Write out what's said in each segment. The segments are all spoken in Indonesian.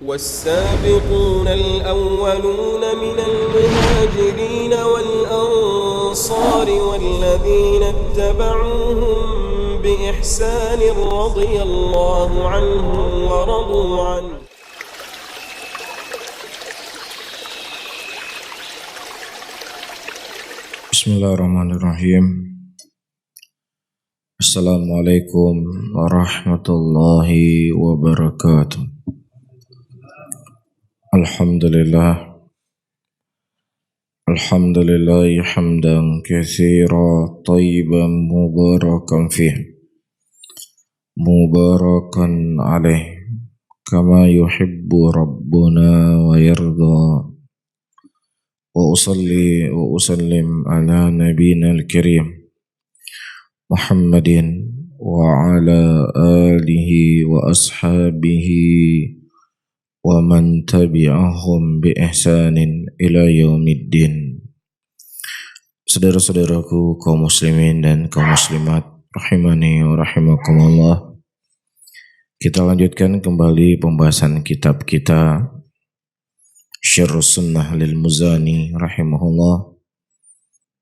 والسابقون الأولون من المهاجرين والأنصار والذين اتبعوهم بإحسان رضي الله عنهم ورضوا عنه. Bismillahirrahmanirrahim. Assalamualaikum warahmatullahi wabarakatuh. Alhamdulillah hamdan katsira tayyiban mubarakan fih mubarakan alaih kama yuhibbu rabbuna wa yarda. Wa usalli wa usallim ala nabiyyina al-karim Muhammadin wa ala alihi wa ashabihi wa man tabi'ahum bi ihsanin ila yaumiddin. Saudara-saudaraku kaum muslimin dan kaum muslimat rahimani wa rahimakumullah, kita lanjutkan kembali pembahasan kitab kita Syarhus Sunnah lil Muzani rahimahullah,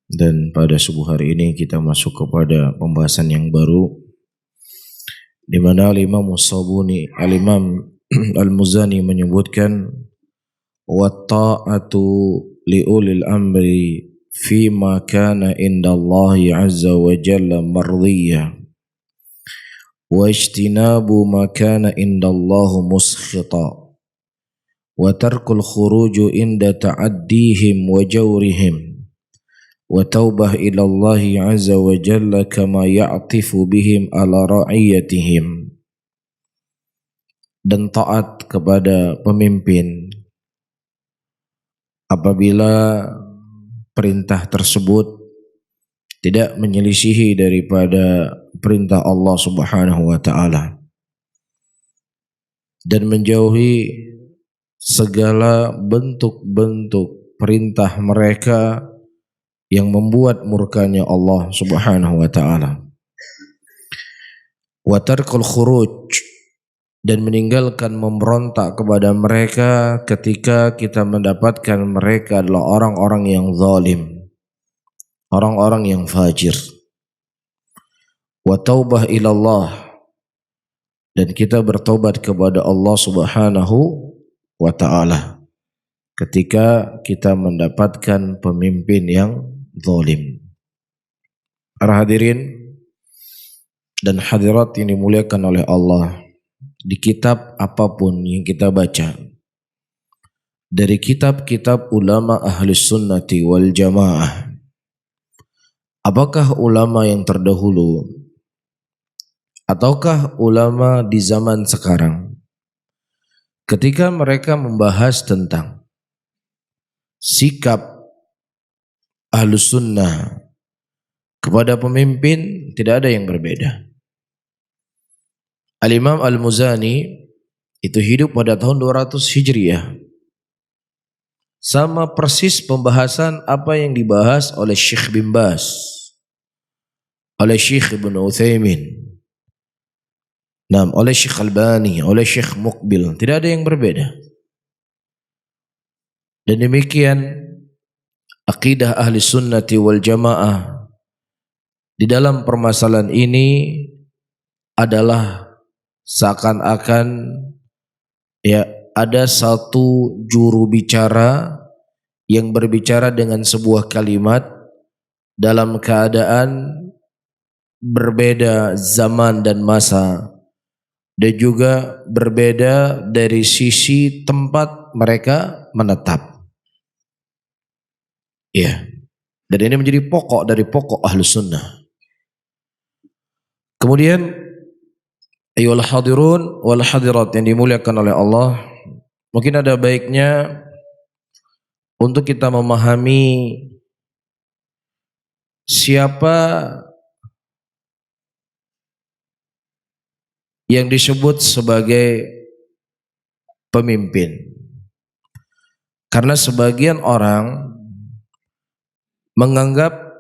dan pada subuh hari ini kita masuk kepada pembahasan yang baru di mana Al-Imam Al-Muzani menyebutkan wa ta'atu li ulil amri fi ma kana indallahi azza wa jalla mardiyya wa ijtinabu ma kana indallahu muskhita wa tarkul khuruju inda ta'addihim wa jawrihim wa taubah ila Allah azza wa jalla kama ya'tifu bihim ala ra'iyatihim, dan taat kepada pemimpin apabila perintah tersebut tidak menyelisihi daripada perintah Allah Subhanahu wa taala, dan menjauhi segala bentuk-bentuk perintah mereka yang membuat murkanya Allah Subhanahu wa taala. Wa tarkul khuruj, dan meninggalkan memberontak kepada mereka ketika kita mendapatkan mereka adalah orang-orang yang zalim, orang-orang yang fajir. Wa taubah ilallah, dan kita bertobat kepada Allah Subhanahu wa ta'ala ketika kita mendapatkan pemimpin yang zalim. Para hadirin dan hadirat yang dimuliakan oleh Allah, di kitab apapun yang kita baca, dari kitab-kitab ulama ahlus sunnati wal jamaah, apakah ulama yang terdahulu ataukah ulama di zaman sekarang, ketika mereka membahas tentang sikap ahlus sunnah kepada pemimpin, tidak ada yang berbeda. Al-Imam Al-Muzani itu hidup pada tahun 200 Hijriah. Sama persis pembahasan apa yang dibahas oleh Syekh bin Baz, oleh Syekh Ibn Utsaimin, oleh Syekh Albani, oleh Syekh Muqbil. Tidak ada yang berbeda. Dan demikian akidah ahli sunnati wal jamaah di dalam permasalahan ini adalah seakan-akan ada satu juru bicara yang berbicara dengan sebuah kalimat dalam keadaan berbeda zaman dan masa, dan juga berbeda dari sisi tempat mereka menetap. Dan ini menjadi pokok dari pokok ahlus sunnah. Kemudian ayyuhal hadirun wal hadirat yang dimuliakan oleh Allah, mungkin ada baiknya untuk kita memahami siapa yang disebut sebagai pemimpin. Karena sebagian orang menganggap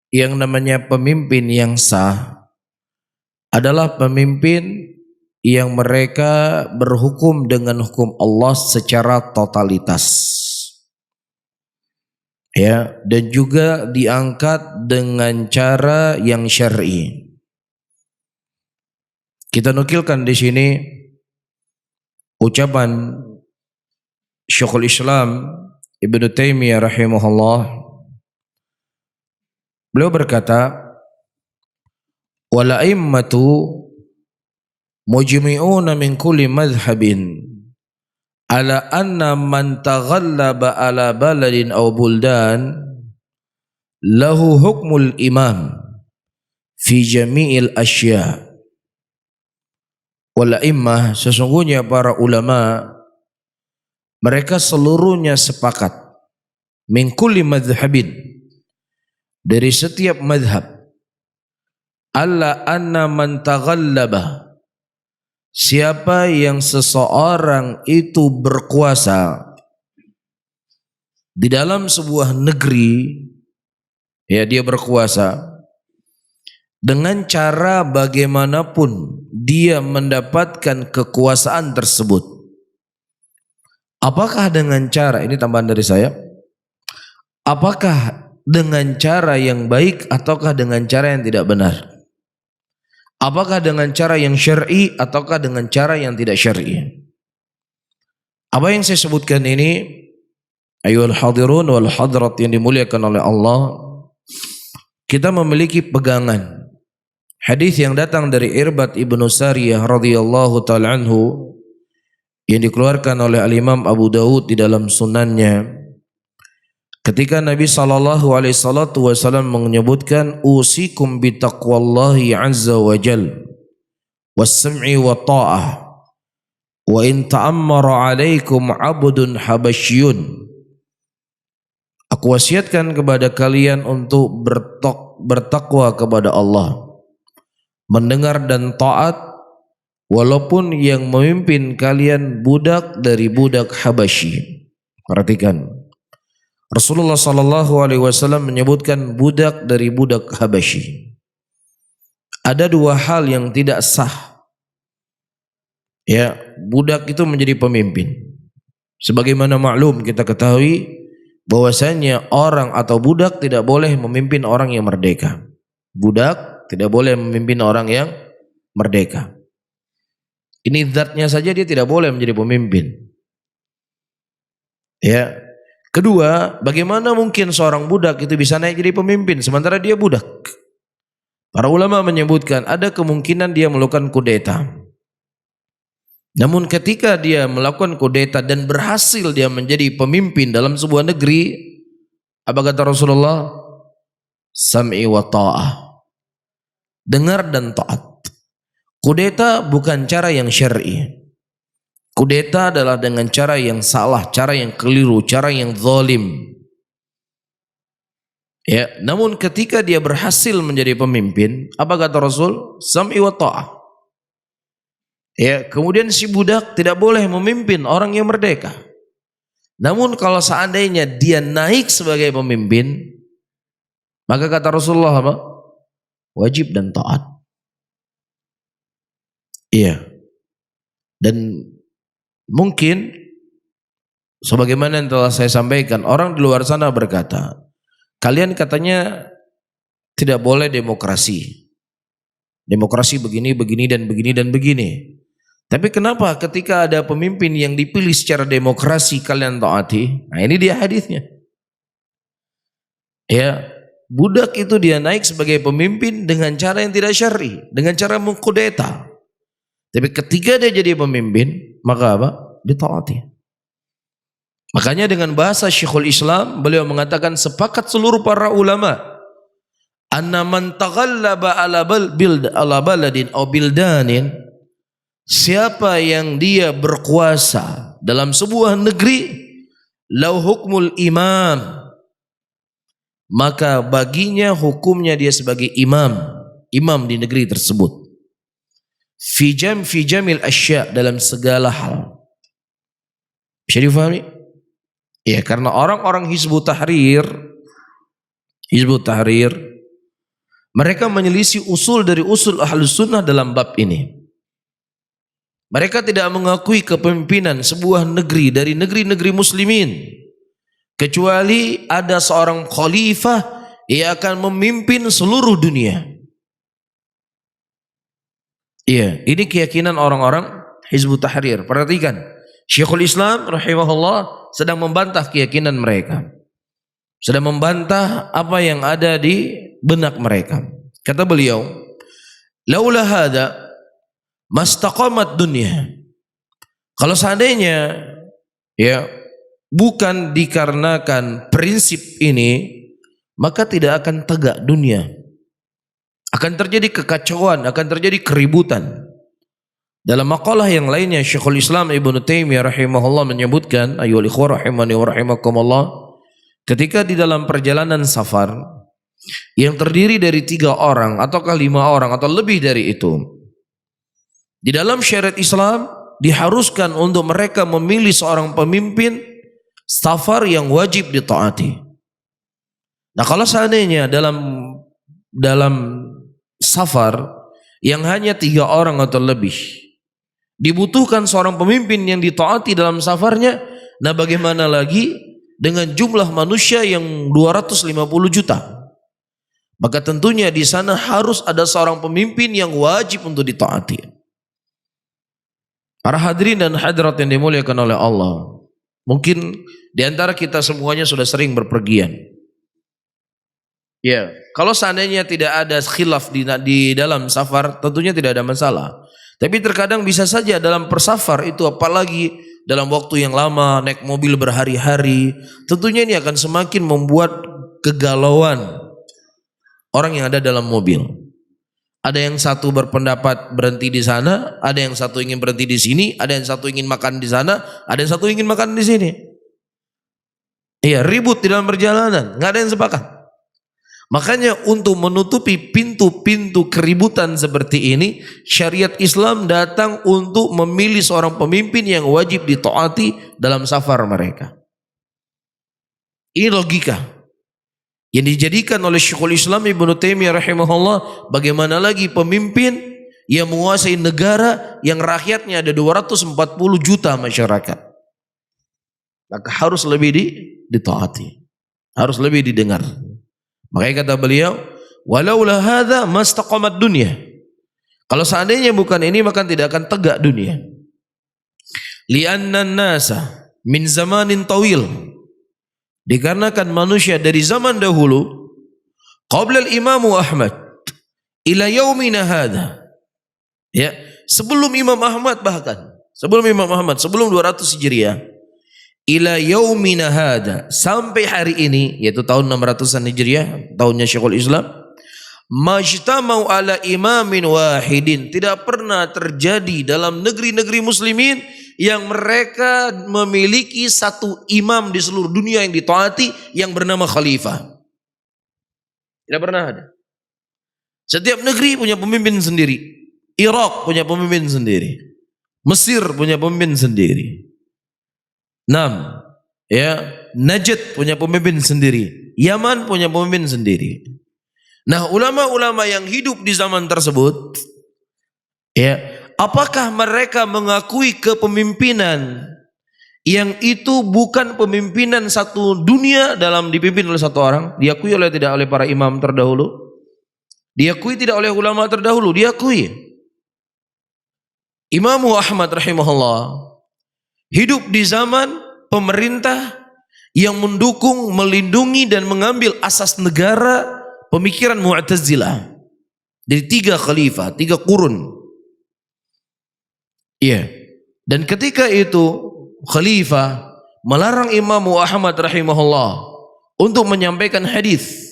yang namanya pemimpin yang sah adalah pemimpin yang mereka berhukum dengan hukum Allah secara totalitas. Ya, dan juga diangkat dengan cara yang syar'i. Kita nukilkan di sini ucapan Syekhul Islam Ibnu Taimiyah rahimahullah. Beliau berkata, wal a'immatu mujmi'una min kulli madhhabin ala anna man taghallaba ala baladin aw buldan lahu hukmul imam fi jami'il asya'. Wal a'immah, sesungguhnya para ulama mereka seluruhnya sepakat min kulli madhhabin, dari setiap madhab, alla anna man taghallaba, siapa yang seseorang itu berkuasa di dalam sebuah negeri, ya, dia berkuasa dengan cara bagaimanapun dia mendapatkan kekuasaan tersebut. Apakah dengan cara, ini tambahan dari saya, apakah dengan cara yang baik ataukah dengan cara yang tidak benar? Apakah dengan cara yang syar'i ataukah dengan cara yang tidak syar'i? Apa yang saya sebutkan ini, ayyuhal hadirun wal hadirat yang dimuliakan oleh Allah, kita memiliki pegangan hadis yang datang dari Irbad ibnu Sariyah radhiyallahu ta'ala anhu yang dikeluarkan oleh Al-Imam Abu Dawud di dalam sunannya, ketika Nabi SAW menyebutkan usikum bitaqwallahi azza wa jal was-sam'i wa ta'ah wa in ta'ammara alaikum abdun habasyun, aku wasiatkan kepada kalian untuk bertakwa kepada Allah, mendengar dan taat walaupun yang memimpin kalian budak dari budak Habasyi. Perhatikan, Rasulullah SAW menyebutkan budak dari budak Habasyi. Ada dua hal yang tidak sah, ya, budak itu menjadi pemimpin. Sebagaimana maklum kita ketahui bahwasanya orang atau budak tidak boleh memimpin orang yang merdeka. Budak tidak boleh memimpin orang yang merdeka. Ini zatnya saja dia tidak boleh menjadi pemimpin. Ya. Kedua, bagaimana mungkin seorang budak itu bisa naik jadi pemimpin sementara dia budak? Para ulama menyebutkan ada kemungkinan dia melakukan kudeta. Namun ketika dia melakukan kudeta dan berhasil dia menjadi pemimpin dalam sebuah negeri, apa kata Rasulullah? Sam'i wa ta'ah. Dengar dan taat. Kudeta bukan cara yang syar'i. Kudeta adalah dengan cara yang salah, cara yang keliru, cara yang zalim. Ya, namun ketika dia berhasil menjadi pemimpin, apa kata Rasul? Sam'i wa ta'ah. Ya, kemudian si budak tidak boleh memimpin orang yang merdeka. Namun kalau seandainya dia naik sebagai pemimpin, maka kata Rasulullah apa? Wajib dan taat. Iya. Dan mungkin sebagaimana yang telah saya sampaikan, orang di luar sana berkata, kalian katanya tidak boleh demokrasi. Demokrasi begini, begini, dan begini, dan begini. Tapi kenapa ketika ada pemimpin yang dipilih secara demokrasi kalian taati? Nah, ini dia hadisnya. Ya, budak itu dia naik sebagai pemimpin dengan cara yang tidak syar'i, dengan cara mengkudeta. Tapi ketika dia jadi pemimpin, maka apa? Ditaati. Makanya dengan bahasa Syekhul Islam, beliau mengatakan sepakat seluruh para ulama, anna man taghallaba ala baladin aw bildanin, siapa yang dia berkuasa dalam sebuah negeri, lau hukmul imam, maka baginya hukumnya dia sebagai imam di negeri tersebut. Fi jamil asya, dalam segala hal. Bisa difahami? Ya, karena orang-orang Hizbut Tahrir mereka menyelisih usul dari usul Ahlus Sunnah dalam bab ini. Mereka tidak mengakui kepemimpinan sebuah negeri dari negeri-negeri muslimin kecuali ada seorang khalifah yang akan memimpin seluruh dunia. Iya, ini keyakinan orang-orang Hizbut Tahrir. Perhatikan, Syekhul Islam rahimahullah sedang membantah keyakinan mereka. Sedang membantah apa yang ada di benak mereka. Kata beliau, laula hada mastaqamat dunia. Kalau seandainya ya bukan dikarenakan prinsip ini, maka tidak akan tegak dunia. Akan terjadi kekacauan, akan terjadi keributan. Dalam maqalah yang lainnya Syekhul Islam Ibnu Taimiyah rahimahullah menyebutkan, ayyuhal ikhwah rahimani wa rahimakumullah, ketika di dalam perjalanan safar yang terdiri dari 3 orang ataukah 5 orang atau lebih dari itu, di dalam syariat Islam diharuskan untuk mereka memilih seorang pemimpin safar yang wajib ditaati. Nah, kalau seandainya dalam safar yang hanya 3 orang atau lebih dibutuhkan seorang pemimpin yang ditaati dalam safarnya, nah bagaimana lagi dengan jumlah manusia yang 250 juta? Maka tentunya di sana harus ada seorang pemimpin yang wajib untuk ditaati. Para hadirin dan hadirat yang dimuliakan oleh Allah, mungkin di antara kita semuanya sudah sering berpergian. Ya, kalau seandainya tidak ada khilaf di dalam safar, tentunya tidak ada masalah. Tapi terkadang bisa saja dalam persafar itu, apalagi dalam waktu yang lama, naik mobil berhari-hari, tentunya ini akan semakin membuat kegalauan orang yang ada dalam mobil. Ada yang satu berpendapat berhenti di sana, ada yang satu ingin berhenti di sini, ada yang satu ingin makan di sana, ada yang satu ingin makan di sini. Iya, ribut di dalam perjalanan, nggak ada yang sepakat. Makanya untuk menutupi pintu-pintu keributan seperti ini, syariat Islam datang untuk memilih seorang pemimpin yang wajib ditaati dalam safar mereka. Ini logika yang dijadikan oleh Syekhul Islam Ibnu Taimiyah rahimahullah. Bagaimana lagi pemimpin yang menguasai negara yang rakyatnya ada 240 juta masyarakat, maka harus lebih ditaati, harus lebih didengar. Makanya kata beliau, walaula hadza mastaqamat dunya. Kalau seandainya bukan ini, maka tidak akan tegak dunia. Li'anna an-nasa min zamanin tawil. Dikarenakan manusia dari zaman dahulu, qabla al-Imam Ahmad ila yaumina hadza. Ya, sebelum Imam Ahmad, bahkan sebelum Imam Ahmad, sebelum 200 Hijriah, ila yaumina hadza, sampai hari ini, yaitu tahun 600-an Hijriah, tahunnya Syekhul Islam, majtamau ala imamin wahidin, tidak pernah terjadi dalam negeri-negeri muslimin yang mereka memiliki satu imam di seluruh dunia yang ditaati yang bernama khalifah. Tidak pernah ada. Setiap negeri punya pemimpin sendiri. Irak punya pemimpin sendiri. Mesir punya pemimpin sendiri. Najd punya pemimpin sendiri. Yaman punya pemimpin sendiri. Nah, ulama-ulama yang hidup di zaman tersebut, apakah mereka mengakui kepemimpinan yang itu bukan pemimpinan satu dunia dalam dipimpin oleh satu orang? Diakui oleh tidak oleh para imam terdahulu? Diakui tidak oleh ulama terdahulu? Diakui. Imam Ahmad rahimahullah hidup di zaman pemerintah yang mendukung, melindungi dan mengambil asas negara pemikiran Mu'tazilah. Dari 3 khalifah, 3 kurun. Iya. Dan ketika itu khalifah melarang Imam Ahmad rahimahullah untuk menyampaikan hadis.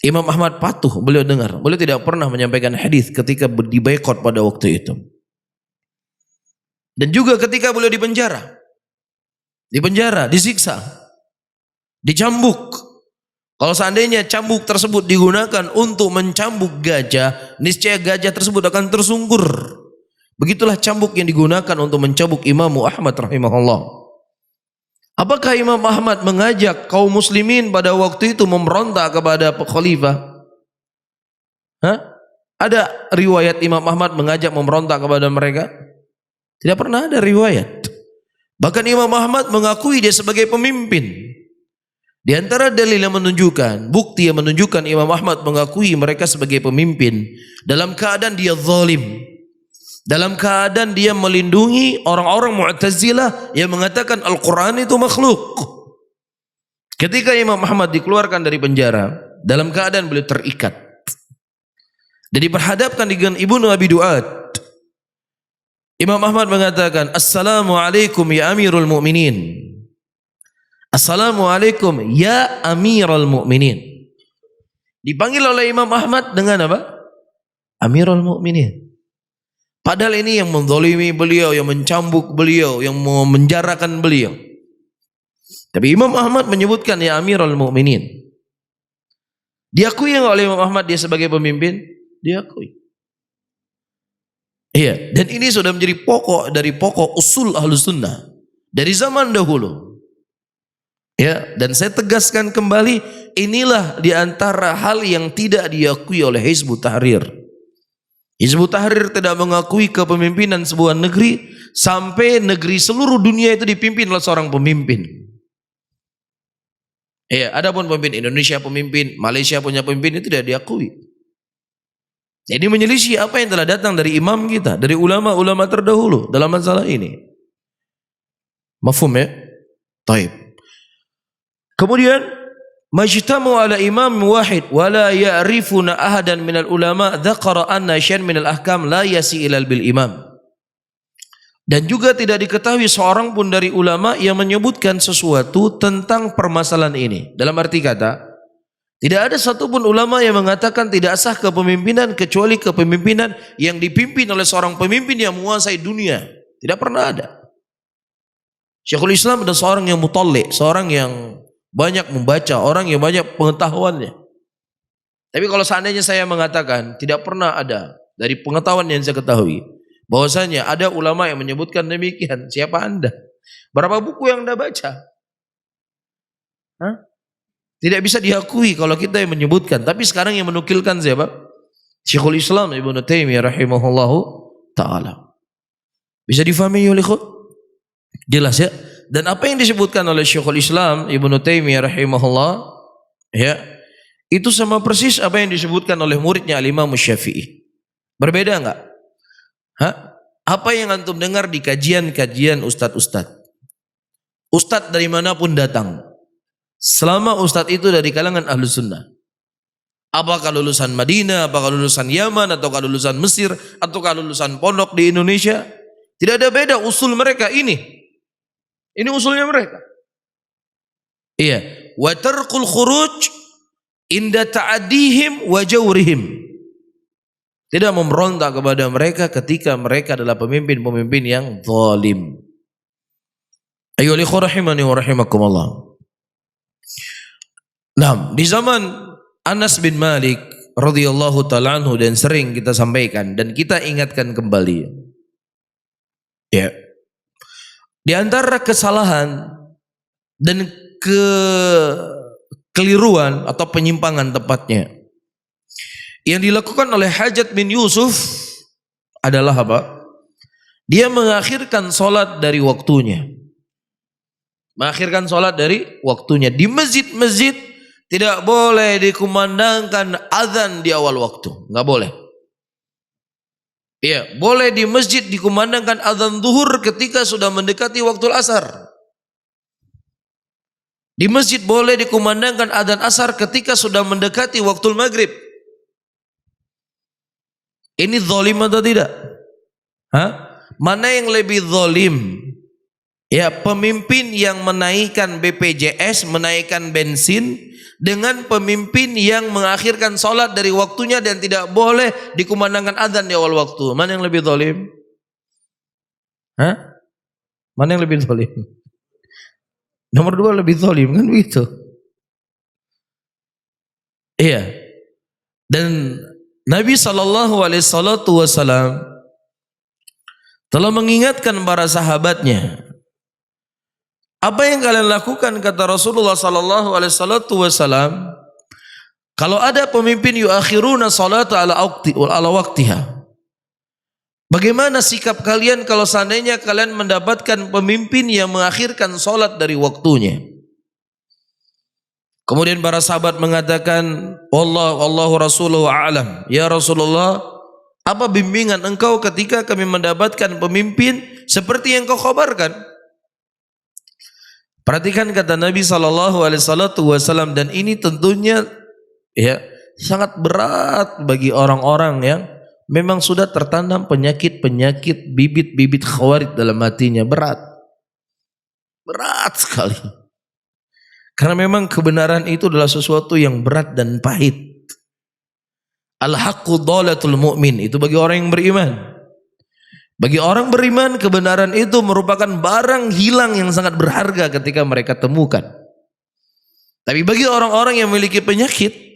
Imam Ahmad patuh, beliau dengar. Beliau tidak pernah menyampaikan hadis ketika diboikot pada waktu itu. Dan juga ketika beliau dipenjara, disiksa, dicambuk. Kalau seandainya cambuk tersebut digunakan untuk mencambuk gajah, niscaya gajah tersebut akan tersungkur. Begitulah cambuk yang digunakan untuk mencambuk Imam Ahmad rahimahullah. Apakah Imam Ahmad mengajak kaum muslimin pada waktu itu memberontak kepada khalifah? Ada riwayat Imam Ahmad mengajak memberontak kepada mereka? Tidak pernah ada riwayat. Bahkan Imam Ahmad mengakui dia sebagai pemimpin. Di antara dalil yang menunjukkan, bukti yang menunjukkan Imam Ahmad mengakui mereka sebagai pemimpin dalam keadaan dia zalim, dalam keadaan dia melindungi orang-orang Mu'tazilah yang mengatakan Al-Quran itu makhluk. Ketika Imam Ahmad dikeluarkan dari penjara dalam keadaan beliau terikat dan diperhadapkan dengan Ibnu Abi Duat, Imam Ahmad mengatakan, Assalamualaikum ya Amirul Mu'minin. Assalamualaikum ya Amirul Mu'minin. Dipanggil oleh Imam Ahmad dengan apa? Amirul Mu'minin. Padahal ini yang menzalimi beliau, yang mencambuk beliau, yang memenjarakan beliau. Tapi Imam Ahmad menyebutkan ya Amirul Mu'minin. Diakui oleh Imam Ahmad dia sebagai pemimpin? Diakui. Iya, dan ini sudah menjadi pokok dari pokok usul Ahlus Sunnah dari zaman dahulu. Ya, dan saya tegaskan kembali, inilah di antara hal yang tidak diakui oleh Hizbut Tahrir. Hizbut Tahrir tidak mengakui kepemimpinan sebuah negeri sampai negeri seluruh dunia itu dipimpin oleh seorang pemimpin. Ya, adapun pemimpin Indonesia pemimpin, Malaysia punya pemimpin itu tidak diakui. Jadi menyelisih apa yang telah datang dari imam kita, dari ulama-ulama terdahulu dalam masalah ini. Mafhum ya? Taib. Kemudian majtamu ala imam wahid wala ya'rifuna ahadan minal ulama dzakara anna syai'an minal ahkam la yasi ilal bil imam. Dan juga tidak diketahui seorang pun dari ulama yang menyebutkan sesuatu tentang permasalahan ini. Dalam arti kata, tidak ada satupun ulama yang mengatakan tidak sah kepemimpinan kecuali kepemimpinan yang dipimpin oleh seorang pemimpin yang menguasai dunia. Tidak pernah ada. Syekhul Islam adalah seorang yang mutalli, seorang yang banyak membaca, orang yang banyak pengetahuannya. Tapi kalau seandainya saya mengatakan tidak pernah ada dari pengetahuan yang saya ketahui bahwasanya ada ulama yang menyebutkan demikian, siapa Anda? Berapa buku yang Anda baca? Hah? Tidak bisa diakui kalau kita yang menyebutkan. Tapi sekarang yang menukilkan siapa? Syekhul Islam Ibnu Taimiyah rahimahullahu ta'ala. Bisa difahami oleh ikhwan? Jelas ya? Dan apa yang disebutkan oleh Syekhul Islam Ibnu Taimiyah rahimahullah, ya, itu sama persis apa yang disebutkan oleh muridnya Al-Imam Syafi'i. Berbeda enggak? Hah? Apa yang antum dengar di kajian-kajian ustadz-ustadz? Ustadz dari manapun datang, selama ustadz itu dari kalangan Ahlus Sunnah, apakah lulusan Madinah, apakah lulusan Yaman, ataukah lulusan Mesir, ataukah lulusan pondok di Indonesia, tidak ada beda usul mereka ini. Ini usulnya mereka. Iya, wa tarqul khuruj inda ta'adihim wa jawrihim. Tidak memberontak kepada mereka ketika mereka adalah pemimpin-pemimpin yang zalim. Ayyuhal ikhwah rahimani wa rahimakumullah. Nah, di zaman Anas bin Malik radhiyallahu ta'ala anhu, dan sering kita sampaikan dan kita ingatkan kembali. Ya. Di antara kesalahan dan kekeliruan atau penyimpangan tepatnya yang dilakukan oleh Hajjaj bin Yusuf adalah apa? Dia mengakhirkan solat dari waktunya. Mengakhirkan solat dari waktunya. Di masjid-masjid tidak boleh dikumandangkan azan di awal waktu. Enggak boleh. Iya, boleh di masjid dikumandangkan azan zuhur ketika sudah mendekati waktu asar. Di masjid boleh dikumandangkan azan asar ketika sudah mendekati waktu maghrib. Ini zalim atau tidak? Hah? Mana yang lebih zalim? Ya, pemimpin yang menaikkan BPJS, menaikkan bensin, dengan pemimpin yang mengakhirkan solat dari waktunya dan tidak boleh dikumandangkan azan di awal waktu. Mana yang lebih zalim? Hah? Mana yang lebih zalim? Nomor 2 lebih zalim, kan begitu? Iya. Dan Nabi SAW telah mengingatkan para sahabatnya. Apa yang kalian lakukan, kata Rasulullah SAW, kalau ada pemimpin yuakhiruna salata ala waqtiha, Bagaimana sikap kalian kalau seandainya kalian mendapatkan pemimpin yang mengakhirkan sholat dari waktunya? Kemudian para sahabat mengatakan, Wallahu rasuluhu a'lam. Ya Rasulullah, apa bimbingan engkau ketika kami mendapatkan pemimpin seperti yang kau khabarkan? Perhatikan kata Nabi SAW, dan ini tentunya ya sangat berat bagi orang-orang yang memang sudah tertanam penyakit-penyakit, bibit-bibit khawarij dalam hatinya. Berat sekali. Karena memang kebenaran itu adalah sesuatu yang berat dan pahit. Al-haqqu dhalatul mu'min, itu bagi orang yang beriman. Bagi orang beriman, kebenaran itu merupakan barang hilang yang sangat berharga ketika mereka temukan. Tapi bagi orang-orang yang memiliki penyakit,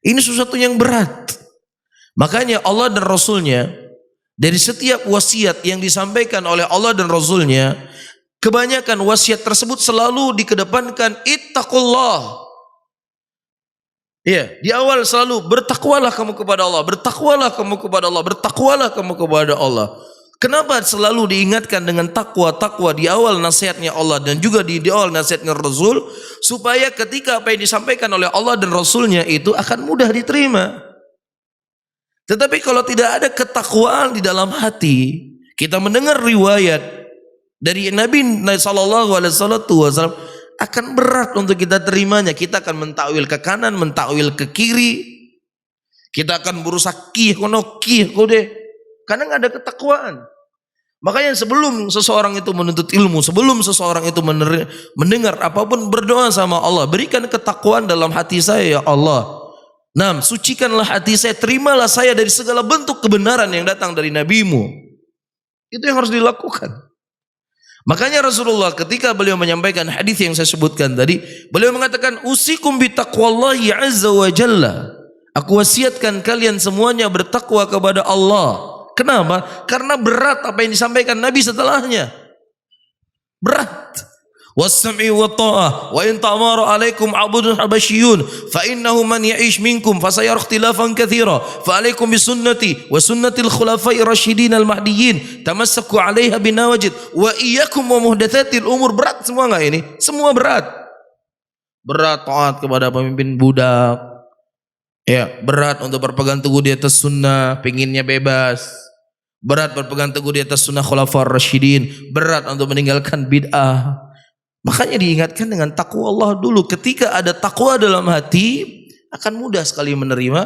ini sesuatu yang berat. Makanya Allah dan Rasulnya, dari setiap wasiat yang disampaikan oleh Allah dan Rasulnya, kebanyakan wasiat tersebut selalu dikedepankan ittaqullah. Ya, di awal selalu bertakwalah kamu kepada Allah, bertakwalah kamu kepada Allah, bertakwalah kamu kepada Allah. Kenapa selalu diingatkan dengan takwa di awal nasihatnya Allah dan juga di awal nasihatnya Rasul, supaya ketika apa yang disampaikan oleh Allah dan Rasulnya itu akan mudah diterima. Tetapi kalau tidak ada ketakwaan di dalam hati, kita mendengar riwayat dari Nabi SAW, akan berat untuk kita terimanya. Kita akan mentakwil ke kanan, mentakwil ke kiri. Kita akan berusaha karena nggak ada ketakwaan. Makanya sebelum seseorang itu menuntut ilmu, sebelum seseorang itu mendengar apapun, berdoa sama Allah, berikan ketakwaan dalam hati saya ya Allah. Nah, sucikanlah hati saya, terimalah saya dari segala bentuk kebenaran yang datang dari nabimu. Itu yang harus dilakukan. Makanya Rasulullah ketika beliau menyampaikan hadis yang saya sebutkan tadi, beliau mengatakan, usikum bitaqwallahi azza wa jalla. Aku wasiatkan kalian semuanya bertakwa kepada Allah. Kenapa? Karena berat apa yang disampaikan Nabi setelahnya. Berat. Was-sam'i wa ta'ah wa in ta'amara 'alaikum 'abdun habasyiyun fa innahu man ya'ish minkum fa sayara ikhtilafan katsira fa 'alaikum bi sunnati wa sunnatil khulafa'ir rasyidin al-mahdiyyin tamassaku 'alaiha binawajid wa iyyakum wa muhdatsatil umur. Berat semua enggak ini? Semua berat. Berat taat kepada pemimpin budak. Ya, berat untuk berpegang teguh di atas sunnah, pinginnya bebas. Berat berpegang teguh di atas sunnah khulafa'ir rasyidin. Berat untuk meninggalkan bid'ah. Makanya diingatkan dengan takwa Allah dulu. Ketika ada takwa dalam hati, akan mudah sekali menerima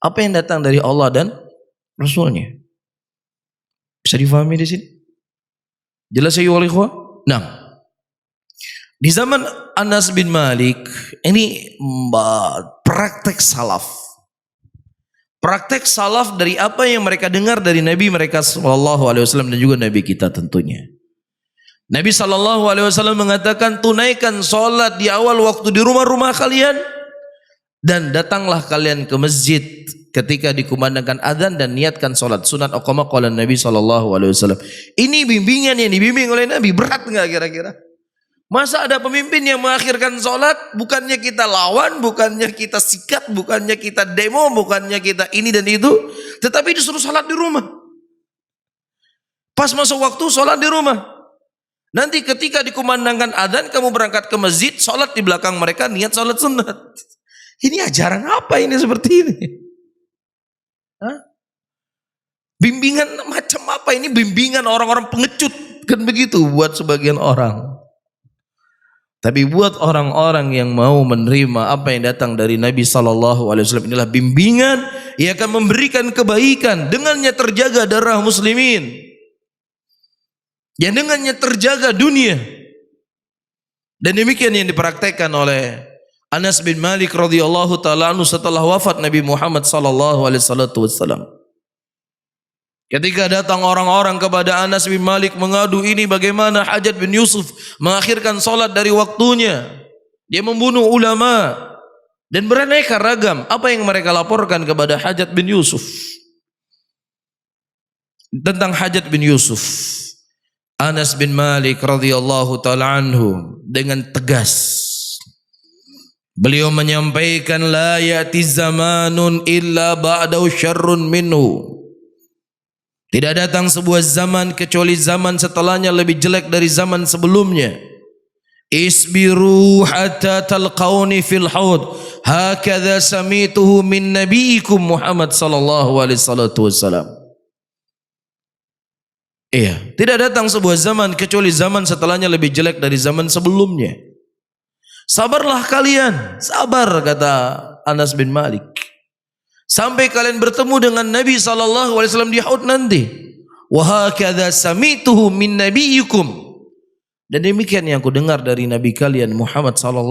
apa yang datang dari Allah dan Rasulnya. Bisa difahami di sini? Jelas ya wal ikhwah? Nah, di zaman Anas bin Malik, ini praktek salaf. Praktek salaf dari apa yang mereka dengar dari Nabi mereka SAW dan juga Nabi kita tentunya. Nabi SAW mengatakan, tunaikan sholat di awal waktu di rumah-rumah kalian, dan datanglah kalian ke masjid ketika dikumandangkan azan dan niatkan sholat sunat. Aqama qala Nabi SAW. Ini bimbingan yang dibimbing oleh Nabi. Berat nggak kira-kira? Masa ada pemimpin yang mengakhirkan sholat, bukannya kita lawan, bukannya kita sikat, bukannya kita demo, bukannya kita ini dan itu, tetapi disuruh sholat di rumah. Pas masuk waktu sholat di rumah. Nanti ketika dikumandangkan adzan, kamu berangkat ke masjid, sholat di belakang mereka, niat sholat sunat. Ini ajaran apa ini seperti ini? Hah? Bimbingan macam apa ini? Bimbingan orang-orang pengecut, kan begitu buat sebagian orang. Tapi buat orang-orang yang mau menerima apa yang datang dari Nabi SAW, inilah bimbingan yang akan memberikan kebaikan. Dengannya terjaga darah muslimin. Yang dengannya terjaga dunia. Dan demikian yang dipraktekkan oleh Anas bin Malik radhiyallahu taala anhu setelah wafat Nabi Muhammad sallallahu alaihi wasallam. Ketika datang orang-orang kepada Anas bin Malik mengadu ini bagaimana Hajjaj bin Yusuf mengakhirkan salat dari waktunya. Dia membunuh ulama dan beraneka ragam. Apa yang mereka laporkan kepada Hajjaj bin Yusuf? Tentang Hajjaj bin Yusuf, Anas bin Malik radhiyallahu taala anhu dengan tegas beliau menyampaikan, la ya'ti zamanun illa ba'dahu syarrun minhu. Tidak datang sebuah zaman kecuali zaman setelahnya lebih jelek dari zaman sebelumnya. Isbiru hatta talqauni fil haud. Hakadha samituhu min nabiyikum Muhammad sallallahu alaihi wasallam. Iya, tidak datang sebuah zaman kecuali zaman setelahnya lebih jelek dari zaman sebelumnya. Sabarlah kalian, sabar kata Anas bin Malik. Sampai kalian bertemu dengan Nabi SAW di Uhud nanti. Wa hakadha samituhu min nabiyikum. Dan demikian yang aku dengar dari Nabi kalian Muhammad SAW.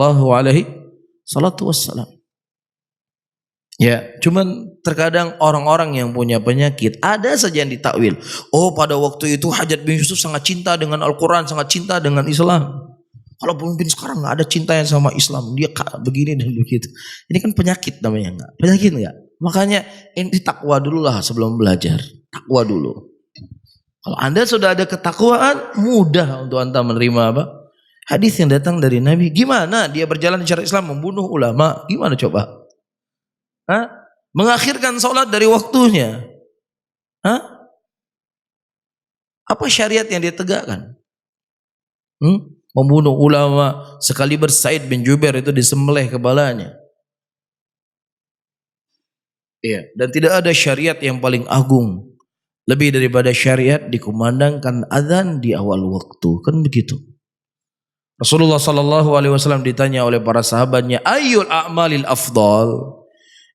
Ya, cuman terkadang orang-orang yang punya penyakit ada saja yang ditakwil. Oh, pada waktu itu Hajjaj bin Yusuf sangat cinta dengan Al-Quran, sangat cinta dengan Islam. Kalau pemimpin sekarang nggak ada cintanya sama Islam, dia begini dan begitu. Ini kan penyakit namanya, enggak? Penyakit enggak? Makanya ini takwa dulu lah sebelum belajar. Takwa dulu. Kalau Anda sudah ada ketakwaan, mudah untuk Anda menerima apa? Hadis yang datang dari Nabi. Gimana dia berjalan di syariat Islam membunuh ulama? Gimana coba? Hah? Mengakhirkan sholat dari waktunya. Hah? Apa syariat yang dia tegakkan? Membunuh ulama, sekali Said bin Jubair itu disembelih kepalanya. Iya, dan tidak ada syariat yang paling agung lebih daripada syariat dikumandangkan azan di awal waktu, kan begitu. Rasulullah sallallahu alaihi wasallam ditanya oleh para sahabatnya, ayyul a'malil afdal?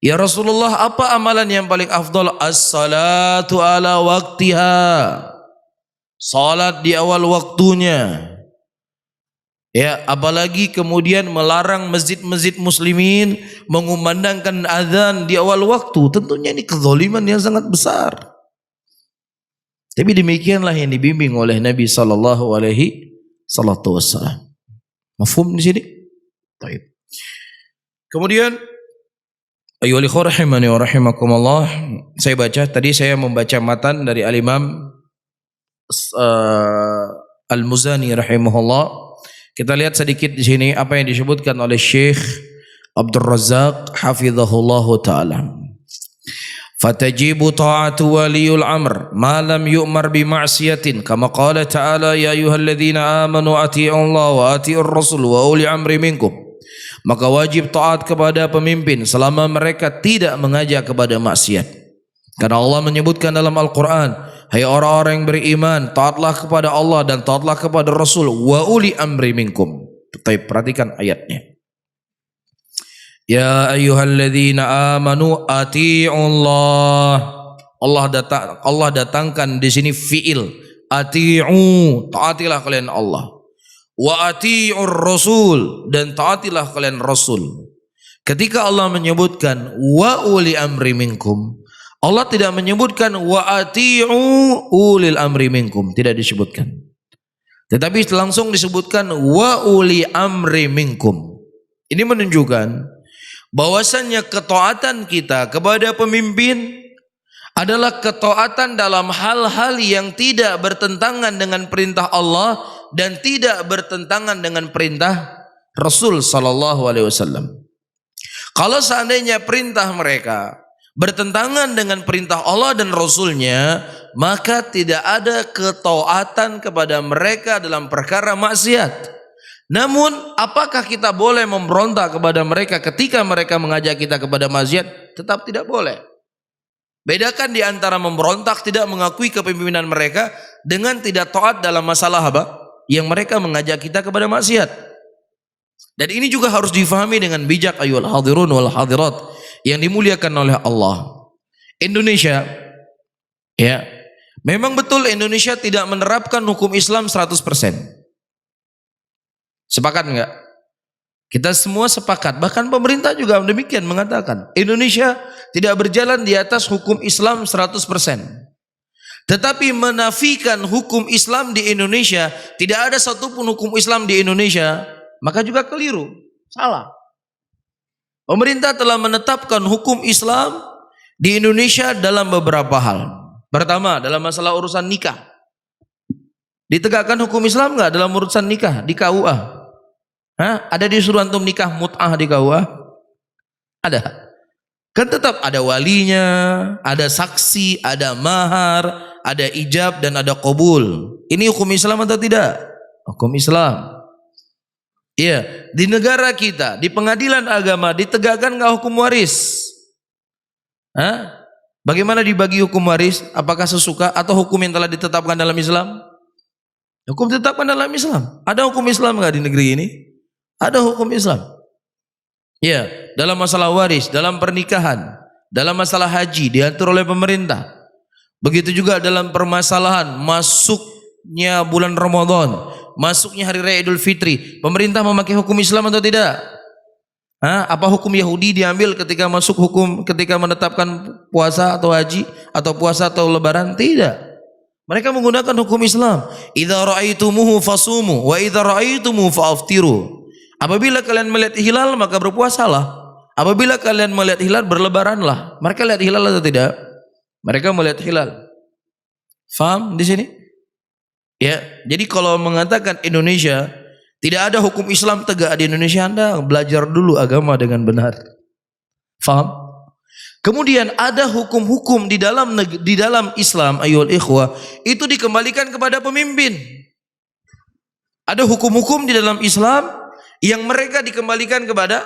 Ya Rasulullah, apa amalan yang paling afdal? As-salatu ala waqtiha. Salat di awal waktunya. Ya, apalagi kemudian melarang masjid-masjid muslimin mengumandangkan azan di awal waktu. Tentunya ini kezaliman yang sangat besar. Tapi demikianlah yang dibimbing oleh Nabi sallallahu alaihi wasallam. Mafhum di sini? Baik. Kemudian ayyuhal ikhwah rahimani wa rahimakumullah, saya membaca matan dari Al-Imam Al-Muzani rahimahullah. Kita lihat sedikit di sini apa yang disebutkan oleh Syekh Abdul Razak hafizahullahu taala. Fatajibu ta'atu waliyul amr ma lam yu'mar bi ma'siyatin kama qala ta'ala ya ayyuhalladzina amanu atii'ullaha wa atii'ur rasul wa uli amri minkum. Maka wajib taat kepada pemimpin selama mereka tidak mengajak kepada maksiat. Karena Allah menyebutkan dalam Al-Quran, hai orang-orang yang beriman, taatlah kepada Allah dan taatlah kepada Rasul wa uli amri minkum. Perhatikan ayatnya. Ya ayyuhalladzina amanu ati'ullah. Allah datangkan di sini fiil ati'u, taatilah kalian Allah. Wa ati'ur rasul, dan taatilah kalian Rasul. Ketika Allah menyebutkan wa uli amri minkum, Allah tidak menyebutkan wa ati'u ulil amri minkum, tidak disebutkan. Tetapi langsung disebutkan wa uli amri minkum. Ini menunjukkan bahwasannya ketaatan kita kepada pemimpin adalah ketaatan dalam hal-hal yang tidak bertentangan dengan perintah Allah dan tidak bertentangan dengan perintah Rasul sallallahu alaihi wasallam. Kalau seandainya perintah mereka bertentangan dengan perintah Allah dan Rasulnya, maka tidak ada ketaatan kepada mereka dalam perkara maksiat. Namun, apakah kita boleh memberontak kepada mereka ketika mereka mengajak kita kepada maksiat? Tetap tidak boleh. Bedakan di antara memberontak, tidak mengakui kepemimpinan mereka, dengan tidak taat dalam masalah apa? Yang mereka mengajak kita kepada maksiat. Dan ini juga harus difahami dengan bijak ayyuhal hadirun wal hadirat yang dimuliakan oleh Allah. Indonesia, ya, memang betul Indonesia tidak menerapkan hukum Islam 100%. Sepakat enggak? Kita semua sepakat, bahkan pemerintah juga demikian mengatakan, Indonesia tidak berjalan di atas hukum Islam 100%. Tetapi menafikan hukum Islam di Indonesia, tidak ada satupun hukum Islam di Indonesia, maka juga keliru, salah. Pemerintah telah menetapkan hukum Islam di Indonesia dalam beberapa hal. Pertama, dalam masalah urusan nikah. Ditegakkan hukum Islam enggak dalam urusan nikah di KUA? Ada disuruh antum nikah mut'ah di KUA? Ada. Kan tetap ada walinya, ada saksi, ada mahar, ada ijab dan ada qabul. Ini hukum Islam atau tidak? Hukum Islam. Iya, di negara kita, di pengadilan agama ditegakkan nggak hukum waris? Hah? Bagaimana dibagi hukum waris? Apakah sesuka atau hukum yang telah ditetapkan dalam Islam? Hukum ditetapkan dalam Islam. Ada hukum Islam nggak di negeri ini? Ada hukum Islam. Ya, dalam masalah waris, dalam pernikahan, dalam masalah haji diatur oleh pemerintah. Begitu juga dalam permasalahan masuknya bulan Ramadan, masuknya hari raya Idul Fitri, pemerintah memakai hukum Islam atau tidak? Apa hukum Yahudi diambil ketika masuk hukum, ketika menetapkan puasa atau haji atau puasa atau lebaran? Tidak. Mereka menggunakan hukum Islam. Idza ra'aitumuhu fasumu wa idza ra'aitumuhu fa'aftiru. Apabila kalian melihat hilal maka berpuasalah. Apabila kalian melihat hilal berlebaranlah. Mereka lihat hilal atau tidak? Mereka melihat hilal. Faham di sini? Ya, jadi kalau mengatakan Indonesia tidak ada hukum Islam tegak di Indonesia, Anda belajar dulu agama dengan benar. Faham? Kemudian ada hukum-hukum di dalam Islam, ayyuhal ikhwah, itu dikembalikan kepada pemimpin. Ada hukum-hukum di dalam Islam yang mereka dikembalikan kepada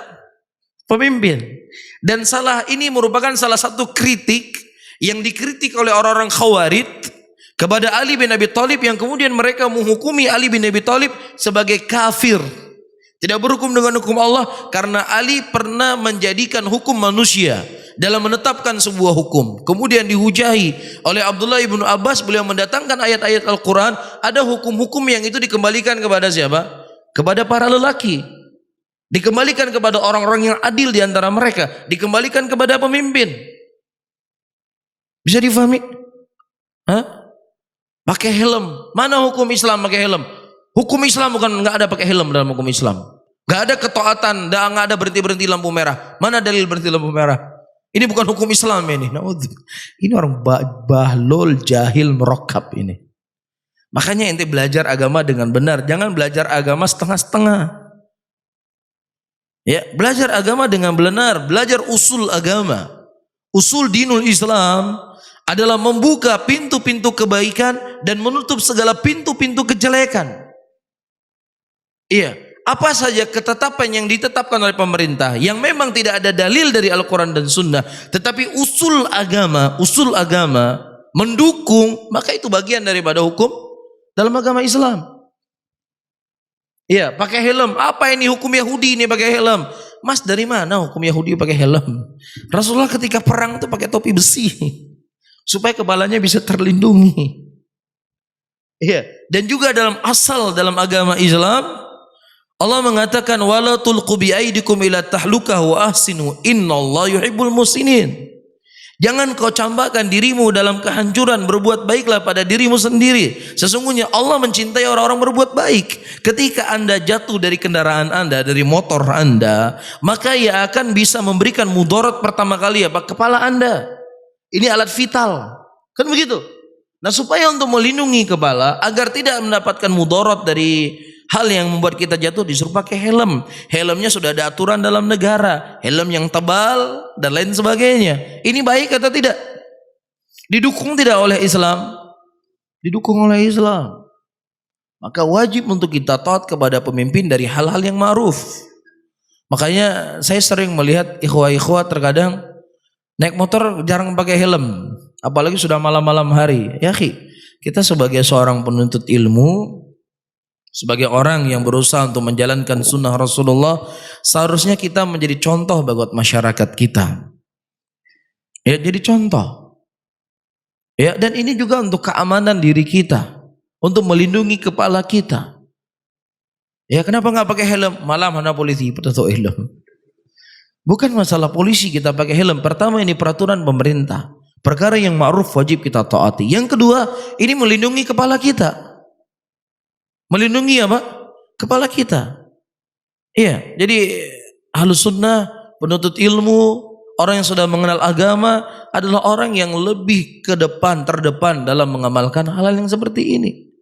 pemimpin. Dan ini merupakan salah satu kritik yang dikritik oleh orang-orang Khawarij kepada Ali bin Abi Thalib, yang kemudian mereka menghukumi Ali bin Abi Thalib sebagai kafir, tidak berhukum dengan hukum Allah, karena Ali pernah menjadikan hukum manusia dalam menetapkan sebuah hukum. Kemudian dihujahi oleh Abdullah ibnu Abbas, beliau mendatangkan ayat-ayat Al-Quran, ada hukum-hukum yang itu dikembalikan kepada siapa? Kepada para lelaki, dikembalikan kepada orang-orang yang adil di antara mereka, dikembalikan kepada pemimpin. Bisa difahami? Pakai helm. Mana hukum Islam pakai helm? Hukum Islam bukan nggak ada pakai helm dalam hukum Islam. Nggak ada ketaatan, nggak ada berhenti lampu merah. Mana dalil berhenti lampu merah? Ini bukan hukum Islam ini. Ini orang bahlul, jahil, merokkab ini. Makanya ente belajar agama dengan benar. Jangan belajar agama setengah-setengah. Ya, belajar agama dengan benar. Belajar usul agama. Usul dinul Islam adalah membuka pintu-pintu kebaikan dan menutup segala pintu-pintu kejelekan. Iya, apa saja ketetapan yang ditetapkan oleh pemerintah yang memang tidak ada dalil dari Al-Quran dan Sunnah, tetapi usul agama mendukung, maka itu bagian daripada hukum dalam agama Islam. Iya, pakai helm. Apa ini hukum Yahudi ini pakai helm? Mas, dari mana hukum Yahudi pakai helm? Rasulullah ketika perang itu pakai topi besi supaya kepalanya bisa terlindungi. Iya, dan juga dalam agama Islam Allah mengatakan wala tulqu bi aidikum ila tahlukah wa ahsinu innallaha yuhibbul muhsinin. Jangan kau campakkan dirimu dalam kehancuran, berbuat baiklah pada dirimu sendiri. Sesungguhnya Allah mencintai orang-orang berbuat baik. Ketika Anda jatuh dari kendaraan Anda, dari motor Anda, maka ia akan bisa memberikan mudarat pertama kali apa? Kepala Anda. Ini alat vital, kan begitu? Nah, supaya untuk melindungi kepala agar tidak mendapatkan mudarat dari hal yang membuat kita jatuh, disuruh pakai helm. Helmnya sudah ada aturan dalam negara, helm yang tebal dan lain sebagainya. Ini baik atau tidak? Didukung tidak oleh Islam? Didukung oleh Islam. Maka wajib untuk kita taat kepada pemimpin dari hal-hal yang ma'ruf. Makanya saya sering melihat ikhwah-ikhwah terkadang naik motor jarang pakai helm, apalagi sudah malam-malam hari. Ya kita sebagai seorang penuntut ilmu, sebagai orang yang berusaha untuk menjalankan sunnah Rasulullah, seharusnya kita menjadi contoh buat masyarakat kita. Ya, jadi contoh. Ya, dan ini juga untuk keamanan diri kita, untuk melindungi kepala kita. Ya, kenapa nggak pakai helm? Malam mana polisi pakai helm? Bukan masalah polisi kita pakai helm. Pertama, ini peraturan pemerintah. Perkara yang ma'ruf wajib kita taati. Yang kedua, ini melindungi kepala kita. Melindungi apa? Kepala kita. Iya, jadi Ahlus Sunnah, penuntut ilmu, orang yang sudah mengenal agama adalah orang yang lebih terdepan dalam mengamalkan hal-hal yang seperti ini.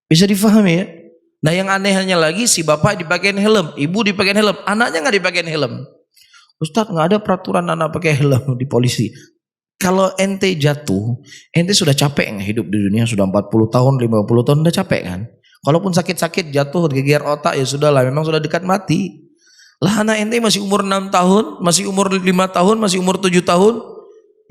Bisa difahami ya? Nah, yang anehnya lagi, si bapak dipakein helm, ibu dipakein helm, anaknya nggak dipakein helm. Ustaz, nggak ada peraturan anak pakai helm di polisi. kalau ente jatuh, ente sudah capek nggak hidup di dunia, sudah 40 tahun, 50 tahun udah capek kan? Kalaupun sakit-sakit jatuh, geger otak ya sudahlah, memang sudah dekat mati. Lah anak ente masih umur 6 tahun, masih umur 5 tahun, masih umur 7 tahun.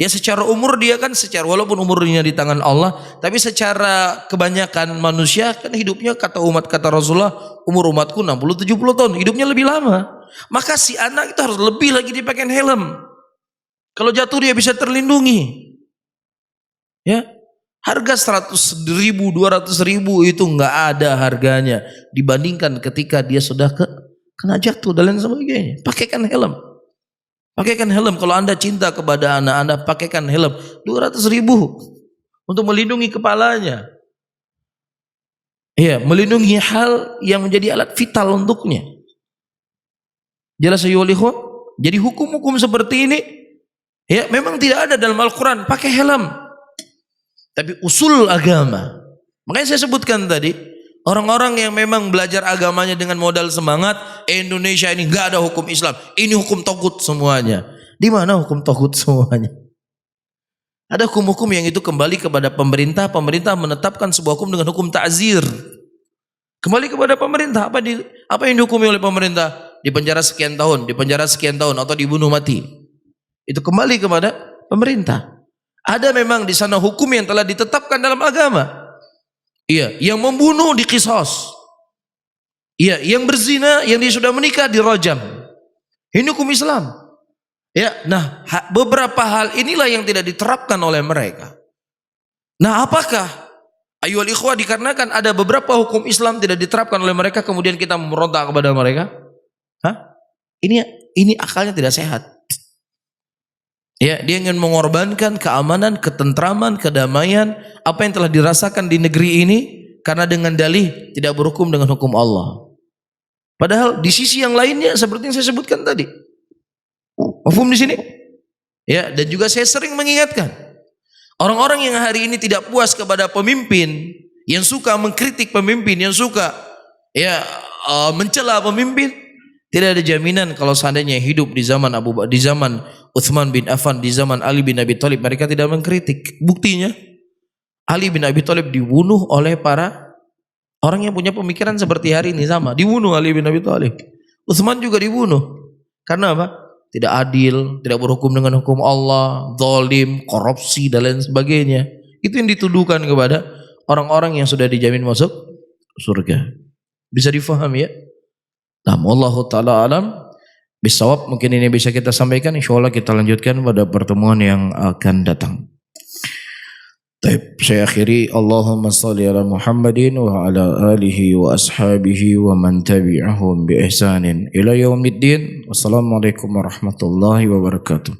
Ya secara umur dia kan walaupun umurnya di tangan Allah, tapi secara kebanyakan manusia kan hidupnya kata Rasulullah, umur umatku 60-70 tahun, hidupnya lebih lama. Maka si anak itu harus lebih lagi dipakai helm. Kalau jatuh dia bisa terlindungi. Ya, harga 100.000, 200.000 itu nggak ada harganya dibandingkan ketika dia sudah kena jatuh dan lain sebagainya. Pakaikan helm. Pakaikan helm. Kalau Anda cinta kepada anak Anda, pakaikan helm 200.000 untuk melindungi kepalanya. Iya, melindungi hal yang menjadi alat vital untuknya. Jelas ya ikhwan? Jadi hukum-hukum seperti ini ya memang tidak ada dalam Al-Quran. Pakai helm. Tapi usul agama. Makanya saya sebutkan tadi, orang-orang yang memang belajar agamanya dengan modal semangat, Indonesia ini nggak ada hukum Islam, ini hukum togut semuanya. Di mana hukum togut semuanya? Ada hukum-hukum yang itu kembali kepada pemerintah. Pemerintah menetapkan sebuah hukum dengan hukum ta'zir. Kembali kepada pemerintah. Apa yang dihukumi oleh pemerintah? Dipenjara sekian tahun, dipenjara sekian tahun, atau dibunuh mati. Itu kembali kepada pemerintah. Ada memang di sana hukum yang telah ditetapkan dalam agama. Iya, yang membunuh diqisas. Iya, yang berzina, yang dia sudah menikah dirajam. Ini hukum Islam. Ya, nah beberapa hal inilah yang tidak diterapkan oleh mereka. Nah, apakah ayyuhal ikhwah dikarenakan ada beberapa hukum Islam tidak diterapkan oleh mereka kemudian kita memberontak kepada mereka? Hah? Ini akalnya tidak sehat. Ya, dia ingin mengorbankan keamanan, ketentraman, kedamaian, apa yang telah dirasakan di negeri ini karena dengan dalih tidak berhukum dengan hukum Allah. Padahal di sisi yang lainnya seperti yang saya sebutkan tadi. Mafhum di sini? Ya, dan juga saya sering mengingatkan orang-orang yang hari ini tidak puas kepada pemimpin, yang suka mengkritik pemimpin, yang suka mencela pemimpin, tidak ada jaminan kalau seandainya hidup di zaman Utsman bin Affan, di zaman Ali bin Abi Thalib, mereka tidak mengkritik. Buktinya Ali bin Abi Thalib dibunuh oleh para orang yang punya pemikiran seperti hari ini sama. Dibunuh Ali bin Abi Thalib. Utsman juga dibunuh. Karena apa? Tidak adil, tidak berhukum dengan hukum Allah, zalim, korupsi dan lain sebagainya. Itu yang dituduhkan kepada orang-orang yang sudah dijamin masuk surga. Bisa difahami ya? Nah, wallahu ta'ala alam bisawab. Mungkin ini bisa kita sampaikan, insyaallah kita lanjutkan pada pertemuan yang akan datang. Baik, saya akhiri, Allahumma shalli ala Muhammadin wa ala alihi wa ashabihi wa man tabi'ahum bi ihsanin ila yaumiddin. Wassalamualaikum warahmatullahi wabarakatuh.